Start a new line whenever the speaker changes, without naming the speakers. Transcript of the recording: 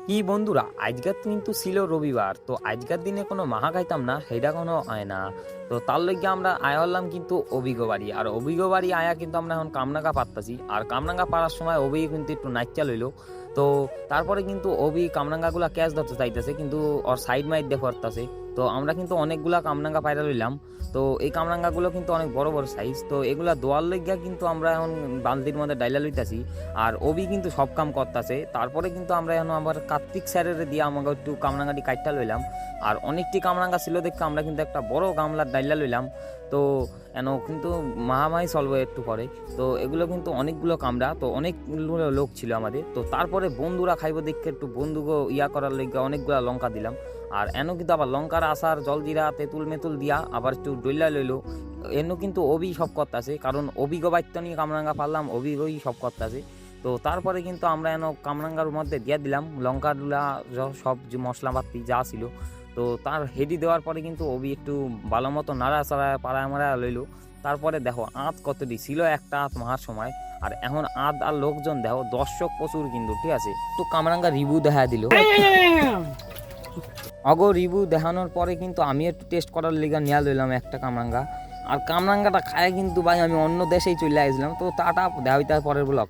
কি বন্ধুরা, আজকের কিন্তু ছিল রবিবার। তো আজকের দিনে কোনো মাহা খাইতাম না, সেটা কোনো হয় না। তো তার লইগে আমরা আয়া হলাম কিন্তু অভিজ্ঞ বাড়ি। আর অভিজ্ঞ বাড়ি আয়া কিন্তু আমরা এখন কামরাঙ্গা পারতাছি। আর কামরাঙ্গা পাড়ার সময় অভি কিন্তু একটু নাইচা লইলো। তো তারপরে কিন্তু অভি কামরাঙ্গাগুলা ক্যাচ ধরতে চাইতেছে, কিন্তু ওর সাইড মাইড দিয়ে করতেছে। তো আমরা কিন্তু অনেকগুলা কামরাঙ্গা পায়রা লইলাম। তো এই কামরাঙ্গাগুলো কিন্তু অনেক বড় বড় সাইজ। তো এগুলা দোয়ার লইগা কিন্তু আমরা এখন বালতির মধ্যে ডাইলা লইতাছি। আর অভি কিন্তু সব কাম করতেছে। তারপরে কিন্তু আমরা এখন আবার কার্তিক স্যারের দিয়ে আমাকে একটু কামরাঙ্গাটি কাটটা লইলাম। আর অনেকটি কামরাঙ্গা ছিল দেখে আমরা কিন্তু একটা বড় গামলার ডাইলা লইলাম। তো এন কিন্তু মাহামাহি চলবো একটু পরে। তো এগুলো কিন্তু অনেকগুলো কামড়া, তো অনেকগুলো লোক ছিল আমাদের। তো তারপরে বন্ধুরা খাইব দেখে একটু বন্ধুকে ইয়া করার লেগে অনেকগুলো লঙ্কা দিলাম। আর এনো কিন্তু আবার লঙ্কার আচার, জলজিরা, তেঁতুল মেতুল দিয়া আবার একটু ডইলা লইলো। এনো কিন্তু অবি সব করতেছে, কারণ অবিগো বাইত্য নিয়ে কামরাঙ্গা পারলাম, অবিগই সব করতেছে। তো তারপরে কিন্তু আমরা এনো কামরাঙ্গার মধ্যে দিয়ে দিলাম লঙ্কাগুলা, সব যে মশলাপাতি যা ছিল। তো তার হেডি দেওয়ার পরে কিন্তু অবি একটু ভালো মতো নাড়াচাড়া পাড়ায় মারা লইলো। তারপরে দেখো আঁত কতটি ছিল একটা আঁত মাহার সময়। আর এখন আঁত আর লোকজন দেখো, দর্শক প্রচুর কিন্তু, ঠিক আছে। তো কামরাঙ্গা রিভিউ দেখা দিল। অগো রিভিউ দেখানোর পরে কিন্তু আমি একটু টেস্ট করার লিগা নিয়ে লইলাম একটা কামরাঙ্গা। আর কামরাঙ্গাটা খায় কিন্তু ভাই আমি অন্য দেশেই চলে আসলাম। তো টাটা, দেখা হইতে পরের ব্লগ।